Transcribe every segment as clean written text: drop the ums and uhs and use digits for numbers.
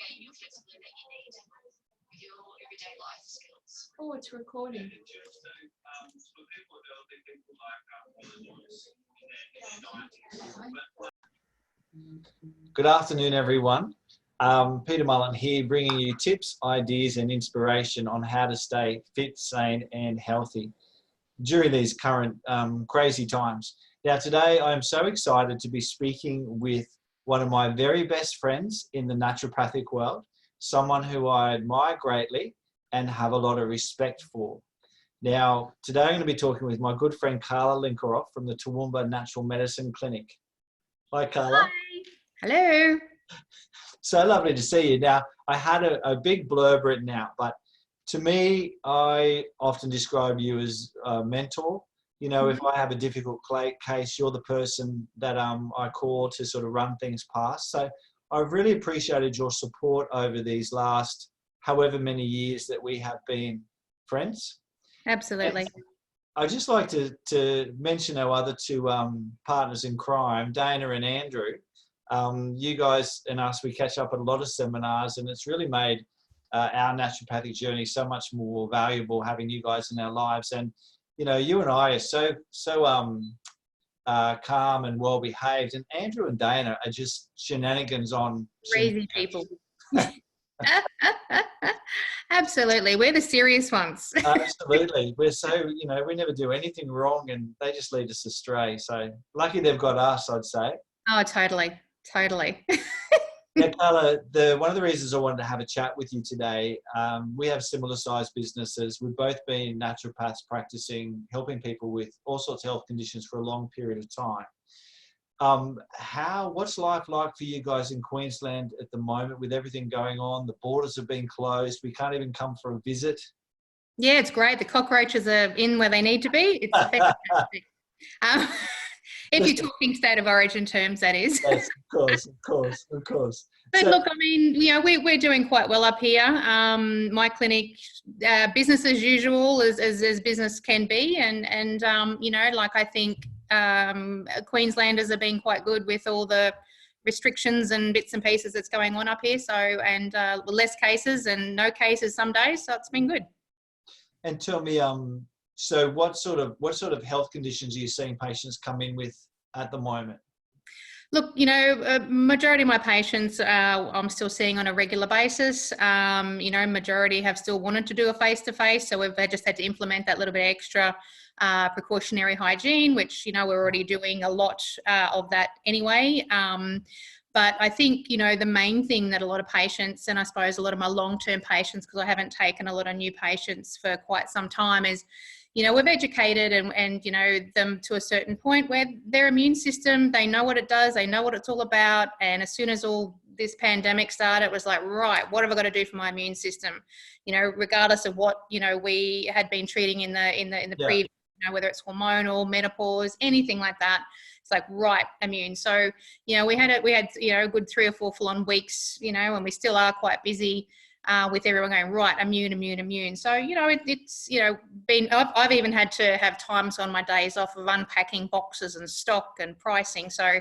gain your flexibility that you need with your everyday life skills. Oh, it's recording. Good afternoon, everyone. Peter Mullen here, bringing you tips, ideas and inspiration on how to stay fit, sane and healthy during these current crazy times. Now, today I am so excited to be speaking with one of my very best friends in the naturopathic world, someone who I admire greatly and have a lot of respect for. Now, today I'm going to be talking with my good friend Carla Linkerhoff from the Toowoomba Natural Medicine Clinic. Hi, Carla. Hi. Hello. So lovely to see you. Now, I had a big blurb written out, but to me, I often describe you as a mentor. You know, if I have a difficult case, you're the person that I call to sort of run things past. So I've really appreciated your support over these last however many years that we have been friends. Absolutely. And I'd just like to mention our other two partners in crime, Dana and Andrew. You guys and us, we catch up at a lot of seminars, and it's really made our naturopathic journey so much more valuable having you guys in our lives. And you know, you and I are so calm and well behaved, and Andrew and Dana are just shenanigans on Crazy people. Absolutely, we're the serious ones. Absolutely, we're so, you know, we never do anything wrong, and they just lead us astray. So lucky they've got us, I'd say. Oh, totally. Now, Carla, one of the reasons I wanted to have a chat with you today, we have similar sized businesses. We've both been naturopaths practicing, helping people with all sorts of health conditions for a long period of time. What's life like for you guys in Queensland at the moment with everything going on? The borders have been closed. We can't even come for a visit. Yeah, it's great. The cockroaches are in where they need to be. It's fantastic. If you're talking state of origin terms, that is. Yes, of course. But look, I mean, you know, we're doing quite well up here. My clinic, business as usual, as business can be, and you know, like I think Queenslanders are being quite good with all the restrictions and bits and pieces that's going on up here. So, and less cases and no cases some days, so it's been good. And tell me, so what sort of health conditions are you seeing patients come in with at the moment? Look, you know, majority of my patients I'm still seeing on a regular basis. You know, majority have still wanted to do a face-to-face, so we've just had to implement that little bit extra precautionary hygiene, which, you know, we're already doing a lot of that anyway. But I think, you know, the main thing that a lot of patients, and I suppose a lot of my long-term patients, because I haven't taken a lot of new patients for quite some time, is, you know, we've educated and, you know, them to a certain point where their immune system, they know what it does, they know what it's all about. And as soon as all this pandemic started, it was like, right, what have I got to do for my immune system? You know, regardless of what, you know, we had been treating in the previous, you know, whether it's hormonal, menopause, anything like that. It's like, right, immune. So, you know, we had, you know, a good 3 or 4 full-on weeks, you know, and we still are quite busy with everyone going, right, immune. So, you know, it's, you know, I've even had to have times on my days off of unpacking boxes and stock and pricing. So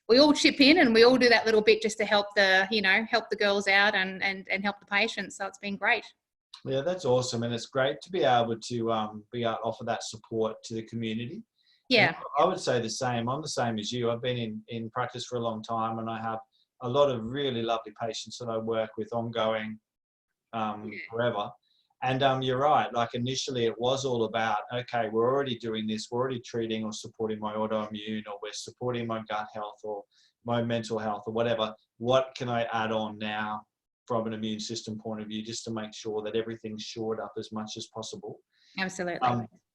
we all chip in and we all do that little bit just to help help the girls out and help the patients. So it's been great. Yeah, that's awesome. And it's great to be able to offer that support to the community. Yeah. And I would say the same. I'm the same as you. I've been in practice for a long time, and I have a lot of really lovely patients that I work with ongoing forever. And you're right, like initially it was all about, okay, we're already doing this, we're already treating or supporting my autoimmune, or we're supporting my gut health or my mental health or whatever. What can I add on now from an immune system point of view, just to make sure that everything's shored up as much as possible? Absolutely.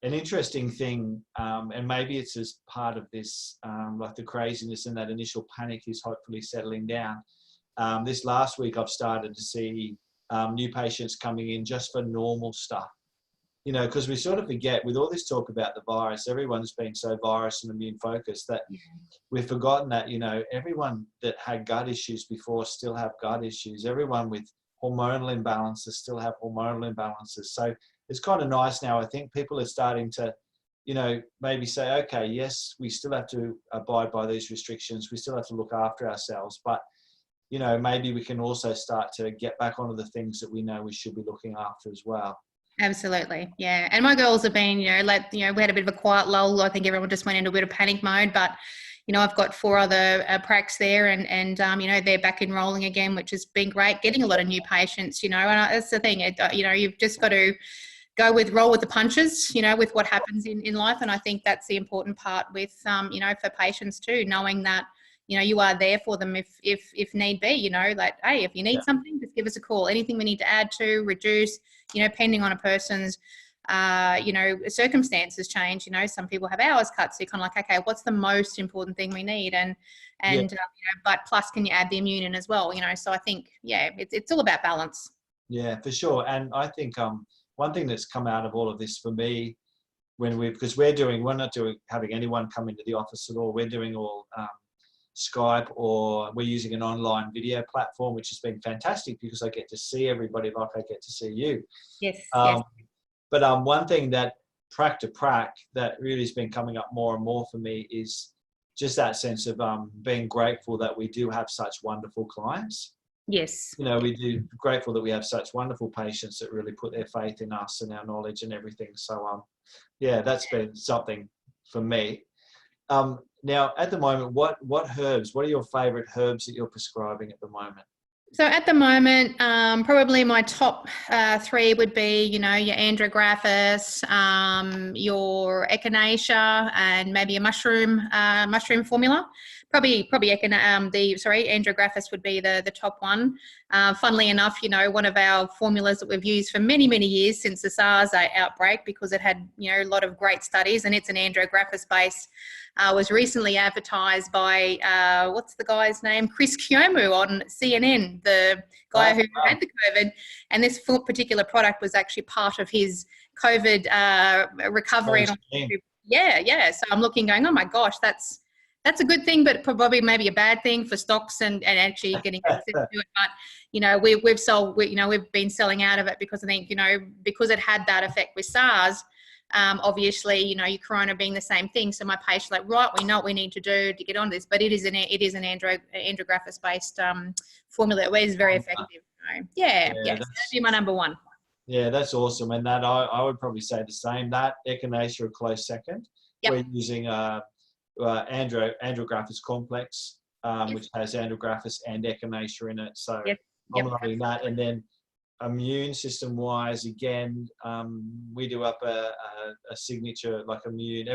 An interesting thing, and maybe it's as part of this, like the craziness and that initial panic is hopefully settling down. This last week I've started to see new patients coming in just for normal stuff, you know, because we sort of forget with all this talk about the virus, everyone's been so virus and immune focused that we've forgotten that, you know, everyone that had gut issues before still have gut issues. Everyone with hormonal imbalances still have hormonal imbalances. So it's kind of nice now. I think people are starting to, you know, maybe say, okay, yes, we still have to abide by these restrictions. We still have to look after ourselves, but you know, maybe we can also start to get back onto the things that we know we should be looking after as well. Absolutely. Yeah. And my girls have been, you know, like, you know, we had a bit of a quiet lull. I think everyone just went into a bit of panic mode, but, you know, I've got 4 other pracs there and you know, they're back enrolling again, which has been great, getting a lot of new patients, you know, and that's the thing, you know, you've just got to roll with the punches, you know, with what happens in life. And I think that's the important part with, you know, for patients too, knowing that, you know, you are there for them if need be, you know, like, hey, if you need something, just give us a call. Anything we need to add to, reduce, you know, depending on a person's, you know, circumstances change, you know, some people have hours cut. So you're kind of like, okay, what's the most important thing we need? And you know, but plus, can you add the immune in as well? You know, so I think, yeah, it's all about balance. Yeah, for sure. And I think one thing that's come out of all of this for me, because we're not having anyone come into the office at all. We're doing all Skype, or we're using an online video platform, which has been fantastic because I get to see everybody like I get to see you. Yes. But one thing that prac to prac that really has been coming up more and more for me is just that sense of being grateful that we do have such wonderful clients. Yes. You know, we do grateful that we have such wonderful patients that really put their faith in us and our knowledge and everything. So, yeah, that's been something for me. Now, at the moment, what herbs, what are your favourite herbs that you're prescribing at the moment? So at the moment, probably my top 3 would be, you know, your andrographis, your echinacea, and maybe a mushroom formula. Probably andrographis would be the top one. Funnily enough, you know, one of our formulas that we've used for many, many years since the SARS outbreak, because it had, you know, a lot of great studies, and it's an andrographis base, was recently advertised by, what's the guy's name? Chris Kiomu on CNN, the guy who had the COVID. And this particular product was actually part of his COVID recovery. Yeah. So I'm looking going, oh my gosh, that's a good thing, but probably maybe a bad thing for stocks and actually getting access to it. But, you know, we've been selling out of it because I think, you know, because it had that effect with SARS, obviously, you know, your corona being the same thing. So my patient like, right, we know what we need to do to get on this, but it is an andrographis based formula. It is very effective. So, yeah, so that'd be my number 1. Yeah, that's awesome. And that I would probably say the same. That echinacea a close second. Yep. We're using andrographis complex, which has andrographis and echinacea in it. So I'm loving that. And then immune system wise, again, we do up a signature like immune.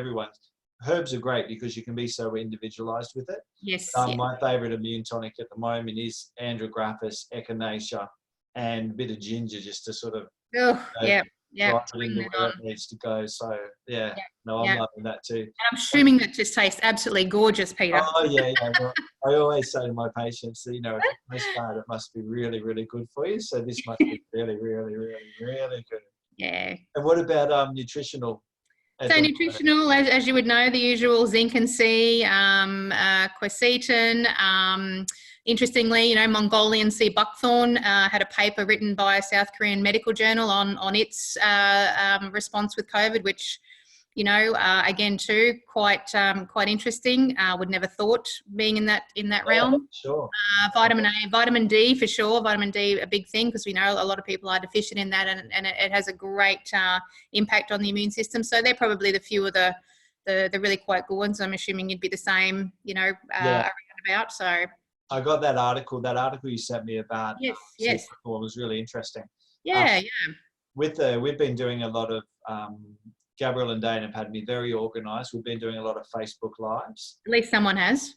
Herbs are great because you can be so individualized with it. Yes. My favorite immune tonic at the moment is andrographis, echinacea, and a bit of ginger just to sort of drive it into where it needs to go. So I'm loving that too. And I'm assuming that just tastes absolutely gorgeous, Peter. Oh yeah. Well, I always say to my patients that, you know, if it tastes bad, it must be really, really good for you. So this must be really, really, really, really good. Yeah. And what about nutritional? So nutritional, as you would know, the usual zinc and C, quercetin. Interestingly, you know, Mongolian sea buckthorn had a paper written by a South Korean medical journal on its response with COVID, which, you know, again too, quite interesting. Would never thought being in that realm. Sure. Vitamin A, vitamin D for sure. Vitamin D a big thing because we know a lot of people are deficient in that, and it has a great impact on the immune system. So they're probably the few of the really quite good ones. I'm assuming you'd be the same, you know, around about. So. I got that article. That article you sent me about yes. was really interesting. Yeah. We've been doing a lot of Gabrielle and Dane have had me very organised. We've been doing a lot of Facebook Lives. At least someone has.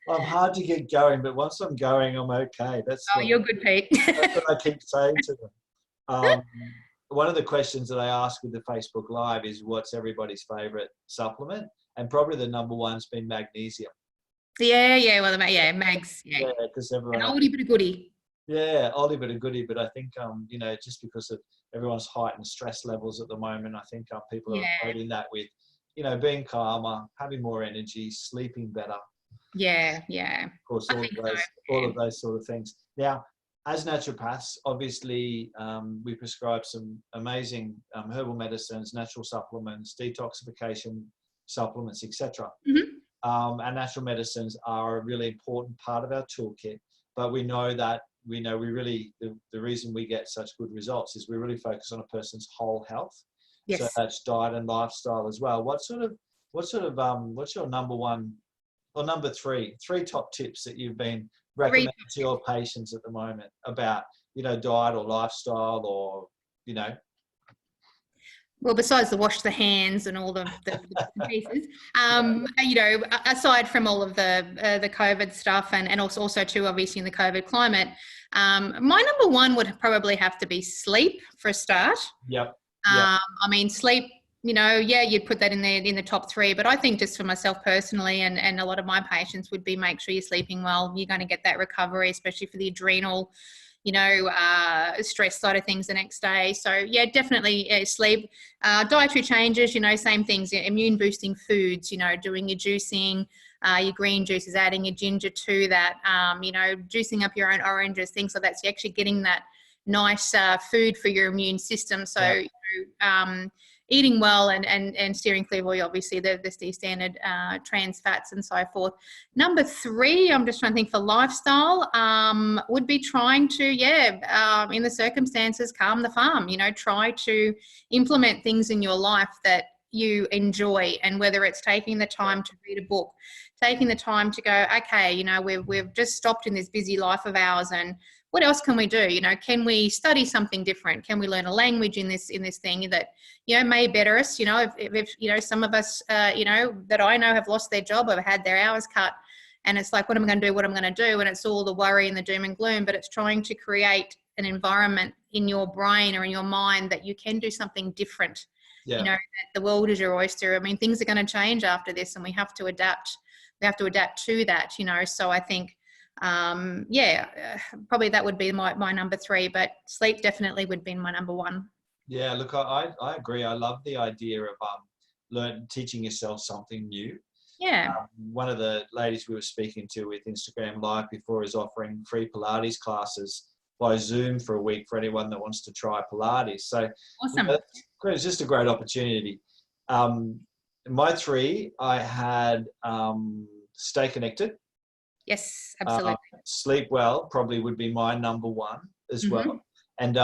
I'm hard to get going, but once I'm going, I'm okay. You're good, Pete. That's what I keep saying to them. One of the questions that I ask with the Facebook Live is, what's everybody's favourite supplement? And probably the number 1's been magnesium. Yeah. Well, mags. Yeah, because everyone. An oldie but a goodie. Yeah, oldie but a goodie. But I think, you know, just because of everyone's heightened stress levels at the moment, I think people are equating that with, you know, being calmer, having more energy, sleeping better. Yeah. Of course, all of those sort of things. Now, as naturopaths, obviously, we prescribe some amazing herbal medicines, natural supplements, detoxification supplements, etc. and natural medicines are a really important part of our toolkit, but we know that we really, the reason we get such good results is we really focus on a person's whole health. Yes. So that's diet and lifestyle as well. What's your number one or number three top tips that you've been recommending to your patients at the moment about, diet or lifestyle or, Well, besides the wash the hands and all the pieces, aside from all of the COVID stuff and also too, obviously in the COVID climate, my number one would probably have to be sleep for a start. Yep. I mean, sleep, you'd put that in the top three, but I think just for myself personally and a lot of my patients would be make sure you're sleeping well. You're going to get that recovery, especially for the adrenal, stress side of things the next day. So yeah, definitely sleep. Dietary changes, same things, immune boosting foods, doing your juicing, your green juices, adding your ginger to that, juicing up your own oranges, things like that. So you're actually getting that nice food for your immune system. So, eating well and steering clear of oil, obviously the standard trans fats and so forth. Number three, I'm just trying to think for lifestyle, would be trying to, in the circumstances, calm the farm, try to implement things in your life that you enjoy, and whether it's taking the time to read a book, taking the time to go, okay, we've just stopped in this busy life of ours, and what else can we do? Can we study something different? Can we learn a language in this thing that, may better us? If some of us, that I know have lost their job or had their hours cut, and it's like, what am I going to do? What am I going to do? And it's all the worry and the doom and gloom, but it's trying to create an environment in your brain or in your mind that you can do something different. Yeah. That the world is your oyster. I mean, things are going to change after this, and we have to adapt. We have to adapt to that, So I think, probably that would be my number three, but sleep definitely would be my number one. Yeah, look, I agree. I love the idea of teaching yourself something new. Yeah. One of the ladies we were speaking to with Instagram Live before is offering free Pilates classes by Zoom for a week for anyone that wants to try Pilates. So Awesome. It's just a great opportunity. My three, I had stay connected. Yes, absolutely. Sleep well probably would be my number one as well. And,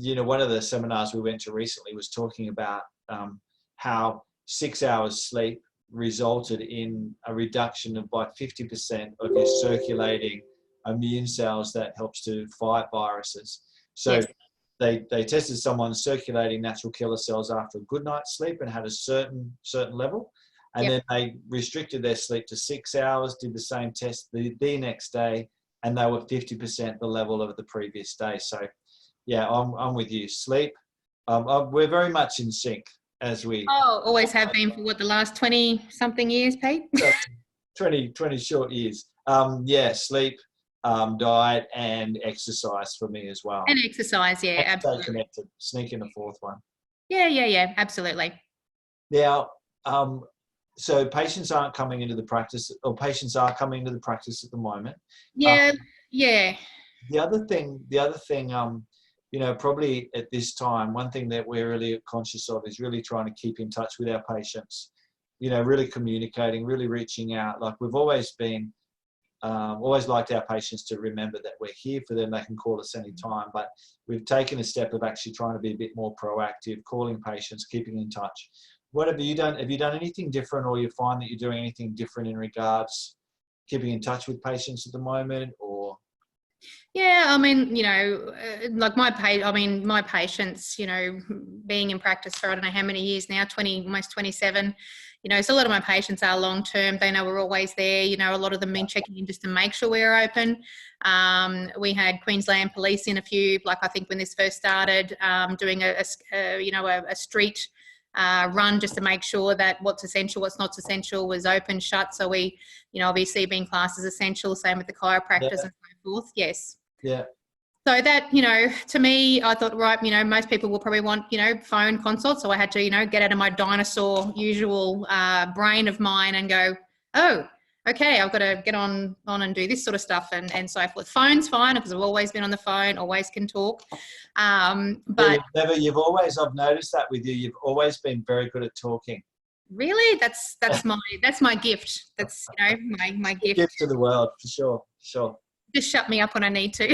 one of the seminars we went to recently was talking about how 6 hours sleep resulted in a reduction of by 50% of your circulating immune cells that helps to fight viruses. So Yes. they tested someone's circulating natural killer cells after a good night's sleep and had a certain level. And then they restricted their sleep to 6 hours, did the same test the next day, and they were 50% the level of the previous day. So, yeah, I'm with you. Sleep, we're very much in sync as we... always have been for the last 20-something years, Pete? 20 short years. Sleep, diet, and exercise for me as well. And exercise, yeah, absolutely. Stay connected. Sneak in a fourth one. Yeah, absolutely. Now, so patients aren't coming into the practice, or patients are coming into the practice at the moment. Yeah. The other thing, probably at this time, one thing that we're really conscious of is really trying to keep in touch with our patients, really communicating, really reaching out. Like we've always been, always liked our patients to remember that we're here for them. They can call us anytime, but we've taken a step of actually trying to be a bit more proactive, calling patients, keeping in touch. What have you done? Have you done anything different, or you find that you're doing anything different in regards keeping in touch with patients at the moment, or? Yeah, I mean, like my patients, being in practice for I don't know how many years now, 20, almost 27, so a lot of my patients are long-term. They know we're always there. A lot of them been checking in just to make sure we're open. We had Queensland police in a few, like I think when this first started, doing a street run just to make sure that what's essential, what's not essential was open, shut. So we, obviously being classed as essential, same with the chiropractors and so forth. Yes. Yeah. So that, to me, I thought, right, most people will probably want, phone consults. So I had to, get out of my dinosaur usual brain of mine and go, oh, okay, I've got to get on and do this sort of stuff and so forth. Phone's fine because I've always been on the phone, always can talk. But I've noticed that with you, you've always been very good at talking. Really? That's my gift. That's, you know, my gift. Gift to the world, for sure. Just shut me up when I need to.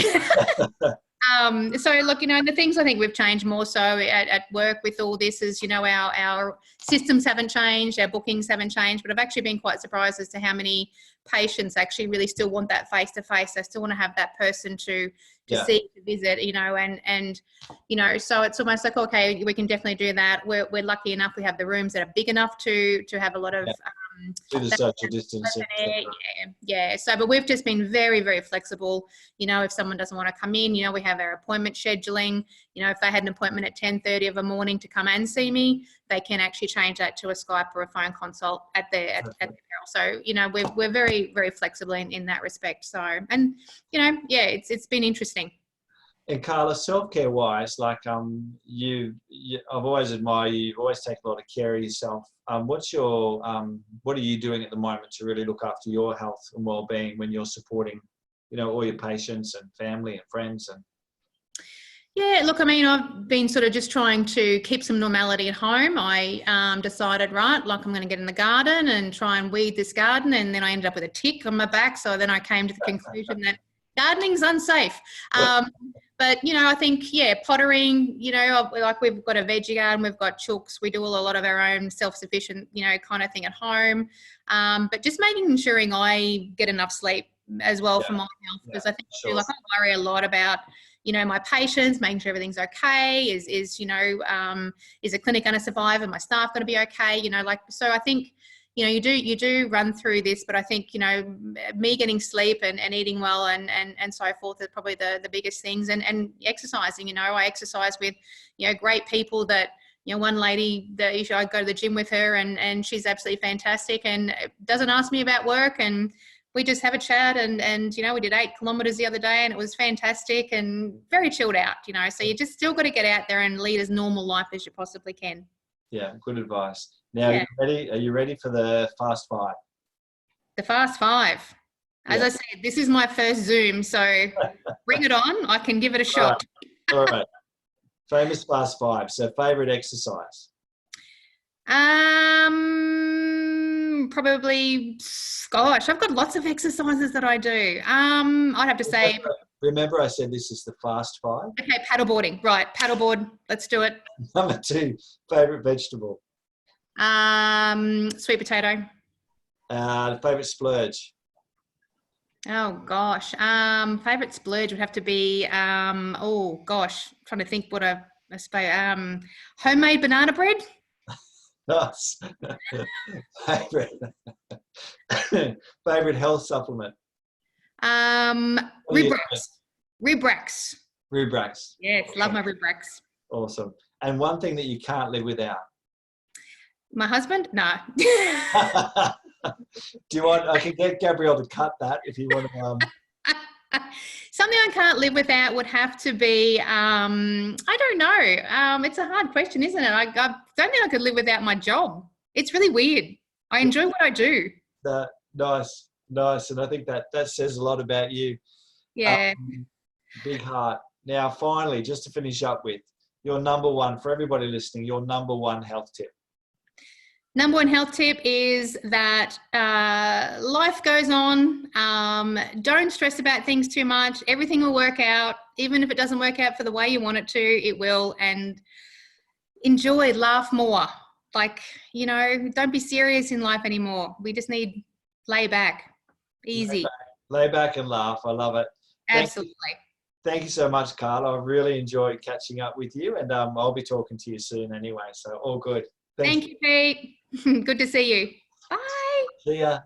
So look, you know, the things I think we've changed more so at work with all this is, you know, our systems haven't changed, our bookings haven't changed, but I've actually been quite surprised as to how many patients actually really still want that face-to-face. They still want to have that person to see, to visit, you know, and you know, so it's almost like, okay, we can definitely do that. We're lucky enough we have the rooms that are big enough to have a lot of with the social distancing. Yeah. So, but we've just been very, very flexible. You know, if someone doesn't want to come in, you know, we have our appointment scheduling. You know, if they had an appointment at 10:30 of a morning to come and see me, they can actually change that to a Skype or a phone consult at the So, you know, we're very, very flexible in that respect. So, and you know, yeah, it's been interesting. And Carla, self-care wise, like you, I've always admired you. You've always taken a lot of care of yourself. What are you doing at the moment to really look after your health and well-being when you're supporting, you know, all your patients and family and friends? And yeah, look, I mean, I've been sort of just trying to keep some normality at home. I decided, right, like I'm going to get in the garden and try and weed this garden, and then I ended up with a tick on my back. So then I came to the conclusion that gardening's unsafe. But, you know, I think, yeah, pottering, you know, like we've got a veggie garden, we've got chooks, we do a lot of our own self-sufficient, you know, kind of thing at home. But just making sure I get enough sleep as well for my health, because I think like I worry a lot about, you know, my patients, making sure everything's okay, is you know, is the clinic going to survive and my staff going to be okay, you know, like, so I think, you know, you do run through this, but I think, you know, me getting sleep and eating well and so forth are probably the biggest things, and exercising. You know, I exercise with, you know, great people that, you know, one lady that I go to the gym with her, and she's absolutely fantastic and doesn't ask me about work, and we just have a chat, and you know, we did 8 kilometers the other day and it was fantastic and very chilled out, you know. So you just still got to get out there and lead as normal life as you possibly can. Yeah, good advice. Now, Are you ready for the Fast 5? The Fast 5. As I said, this is my first Zoom, so bring it on. I can give it a shot. All right. Famous Fast 5. So, favourite exercise? Probably, gosh, I've got lots of exercises that I do. I'd have to say. Remember I said this is the Fast 5? Okay, paddleboarding. Right, paddleboard. Let's do it. Number 2, favourite vegetable? Sweet potato. Favourite splurge? Oh gosh. Favourite splurge would have to be oh gosh, trying to think what a homemade banana bread. Nice. Favourite health supplement? Ribrax. Ribrax. Yes, love my Ribrax. Awesome. And one thing that you can't live without? My husband? No. Do you want? I can get Gabrielle to cut that if you want to. Something I can't live without would have to be. I don't know. It's a hard question, isn't it? I don't think I could live without my job. It's really weird. I enjoy what I do. Nice, and I think that says a lot about you. Yeah. Big heart. Now, finally, just to finish up with your number one for everybody listening. Your number one health tip. Number one health tip is that life goes on. Don't stress about things too much. Everything will work out. Even if it doesn't work out for the way you want it to, it will. And enjoy, laugh more. Like, you know, don't be serious in life anymore. We just need lay back, easy. Lay back and laugh. I love it. Absolutely. Thank you so much, Carla. I really enjoyed catching up with you, and I'll be talking to you soon anyway. So all good. Thank you, Pete. Good to see you. Bye. See ya.